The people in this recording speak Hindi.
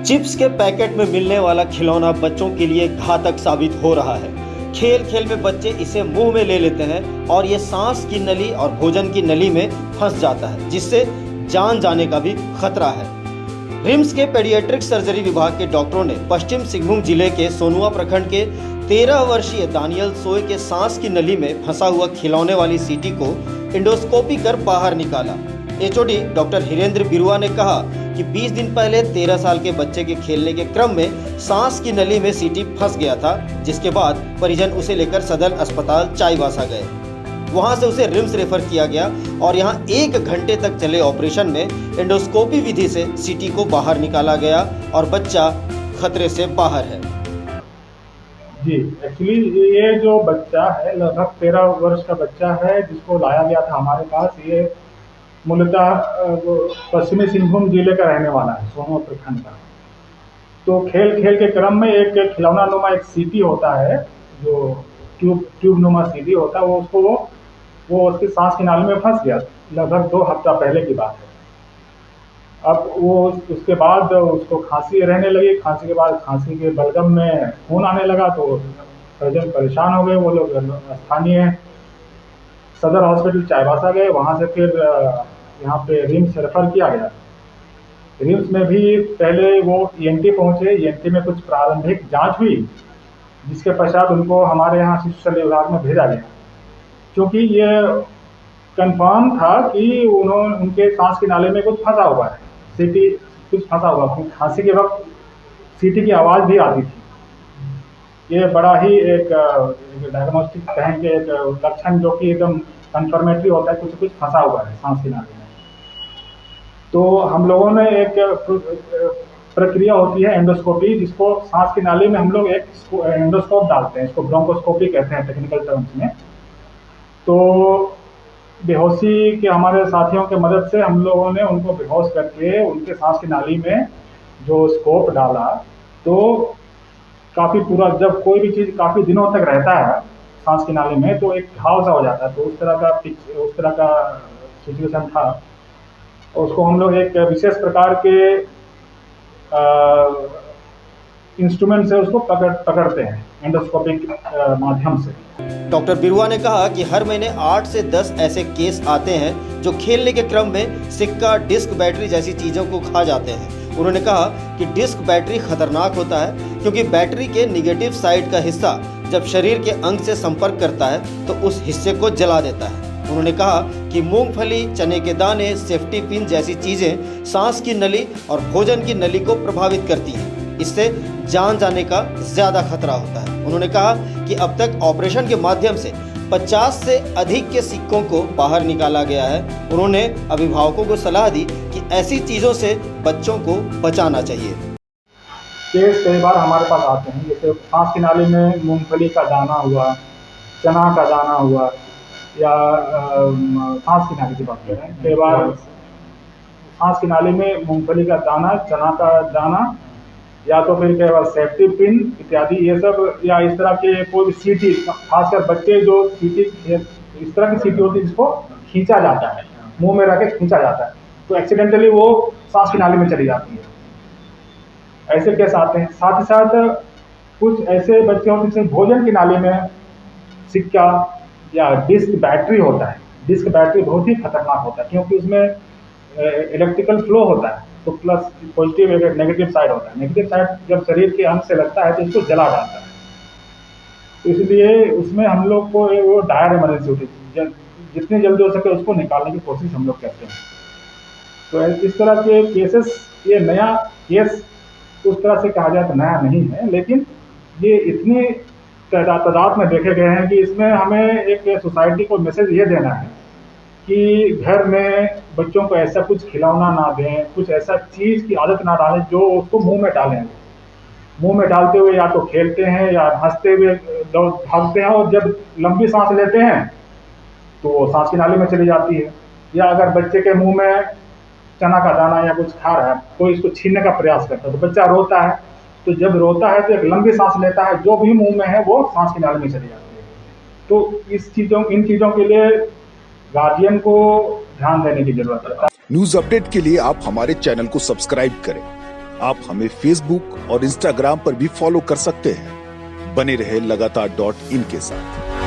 चिप्स के पैकेट में मिलने वाला खिलौना बच्चों के लिए घातक साबित हो रहा है। खेल खेल में बच्चे इसे मुंह में ले लेते हैं और ये सांस की नली और भोजन की नली में फंस जाता है, जिससे जान जाने का भी खतरा है। रिम्स के पेडियाट्रिक सर्जरी विभाग के डॉक्टरों ने पश्चिम सिंहभूम जिले के सोनुआ प्रखंड के 13 वर्षीय दानियल सोय के सांस की नली में फंसा हुआ खिलौने वाली सीटी को इंडोस्कोपी कर बाहर निकाला। एचओडी डॉक्टर हिरेंद्र बिरुआ ने कहा कि 20 दिन पहले 13 साल के बच्चे के खेलने के क्रम में सांस की नली में सीटी फंस गया था, जिसके बाद परिजन उसे लेकर सदर अस्पताल चाईबासा गए। वहां से उसे रिम्स रेफर किया गया और यहां 1 घंटे तक चले ऑपरेशन में एंडोस्कोपी विधि से सीटी को बाहर निकाला गया और बच्चा खतरे से बाहर है। जी, एक्चुअली ये जो बच्चा है लगभग 13 वर्ष का बच्चा है, जिसको लाया गया था हमारे पास। ये मूलतः पश्चिमी सिंहभूम जिले का रहने वाला है, सोनुआ प्रखंड का। तो खेल खेल के क्रम में एक खिलौना नुमा एक सीटी होता है, जो ट्यूब नुमा सीटी होता है, वो उसकी सांस की नाली में फंस गया। लगभग 2 हफ्ता पहले की बात है। अब वो उसके बाद उसको खांसी रहने लगी। खांसी के बाद खांसी के बलगम में खून आने लगा, तो परिजन परेशान हो गए। वो लोग स्थानीय सदर हॉस्पिटल चाईबासा गए। वहाँ से फिर यहाँ पे रिम्स रेफर किया गया। रिम्स में भी पहले वो ईएनटी पहुँचे। ईएनटी में कुछ प्रारंभिक जांच हुई, जिसके पश्चात उनको हमारे यहाँ शिशु शल्य विभाग में भेजा गया, क्योंकि ये कंफर्म था कि उनके सांस की नाली में कुछ फंसा हुआ है, सीटी कुछ फंसा हुआ। खांसी के वक्त सीटी की आवाज़ भी आती थी। ये बड़ा ही एक डायग्नोस्टिक कहेंगे, एक लक्षण जो कि एकदम कन्फर्मेटरी होता है, कुछ फंसा हुआ है सांस की नाली में। तो हम लोगों ने एक प्रक्रिया होती है एंडोस्कोपी, जिसको सांस की नाली में हम लोग एक एंडोस्कोप डालते हैं। इसको ब्रोंकोस्कोपी कहते हैं टेक्निकल टर्म्स में। तो बेहोशी के हमारे साथियों के मदद से हम लोगों ने उनको बेहोश करके उनके सांस की नाली में जो स्कोप डाला, तो काफ़ी पूरा, जब कोई भी चीज़ काफ़ी दिनों तक रहता है सांस की नाली में, तो एक घाव सा हो जाता है। तो उस तरह का सिचुएशन था। उसको हम लोग एक विशेष प्रकार के इंस्ट्रूमेंट से उसको पकड़ते हैं एंडोस्कोपिक माध्यम से। डॉक्टर बिरुआ ने कहा कि हर महीने 8 से 10 ऐसे केस आते हैं जो खेलने के क्रम में सिक्का, डिस्क, बैटरी जैसी चीज़ों को खा जाते हैं। उन्होंने कहा कि डिस्क बैटरी खतरनाक होता है, क्योंकि बैटरी के निगेटिव साइड का हिस्सा जब शरीर के अंग से संपर्क करता है तो उस हिस्से को जला देता है। उन्होंने कहा कि मूंगफली, चने के दाने, सेफ्टी पिन जैसी चीज़ें सांस की नली और भोजन की नली को प्रभावित करती हैं। इससे जान जाने का ज़्यादा खतरा होता है। उन्होंने कहा कि अब तक ऑपरेशन के माध्यम से 50 से अधिक के सिक्कों को बाहर निकाला गया है। उन्होंने अभिभावकों को सलाह दी कि ऐसी चीज़ों से बच्चों को बचाना चाहिए। केस कई बार हमारे पास आते हैं, जैसे सांस की नाली में मूंगफली का दाना हुआ, चना का दाना हुआ, या सांस की नाली की बात कर रहे हैं। कई बार सांस की नाली में मूंगफली का दाना, चना का दाना, या तो फिर कई बार सेफ्टी पिन इत्यादि, ये सब, या इस तरह के कोई भी सीटी, खासकर बच्चे जो सीटी, इस तरह की सीटी होती है जिसको खींचा जाता है, मुंह में रख के खींचा जाता है, तो एक्सीडेंटली वो सांस की नाली में चली जाती है। ऐसे केस आते हैं। साथ ही साथ कुछ ऐसे बच्चे होते हैं जिसमें भोजन की नाली में सिक्का या डिस्क बैटरी होता है। डिस्क बैटरी बहुत ही खतरनाक होता है, क्योंकि उसमें इलेक्ट्रिकल फ्लो होता है, तो प्लस पॉजिटिव एक नेगेटिव साइड होता है। नेगेटिव साइड जब शरीर के अंग से लगता है तो इसको जला जाता है। तो इसलिए उसमें हम लोग को वो डायर इमरजेंसी होती है, जितनी जल्दी हो सके उसको निकालने की कोशिश हम लोग करते हैं। तो इस तरह के केसेस, ये नया केस उस तरह से कहा जाए तो नया नहीं है, लेकिन ये इतनी तादाद में देखे गए हैं कि इसमें हमें एक सोसाइटी को मैसेज ये देना है कि घर में बच्चों को ऐसा कुछ खिलौना ना दें, कुछ ऐसा चीज़ की आदत ना डालें जो उसको मुंह में डालें। मुंह में डालते हुए या तो खेलते हैं या हंसते हुए भागते हैं, और जब लंबी सांस लेते हैं तो वो सांस की नाली में चली जाती है। या अगर बच्चे के मुंह में चना का दाना या कुछ खा रहा है, कोई इसको छीनने का प्रयास करता है, तो बच्चा रोता है। तो जब रोता है तो एक लंबी सांस लेता है, जो भी मुंह में है वो सांस की नाली में चली जाती है। तो इन चीज़ों के लिए गार्जियन को ध्यान देने की जरूरत है। न्यूज अपडेट के लिए आप हमारे चैनल को सब्सक्राइब करें आप हमें फेसबुक और इंस्टाग्राम पर भी फॉलो कर सकते हैं। बने रहे लगातार .in के साथ।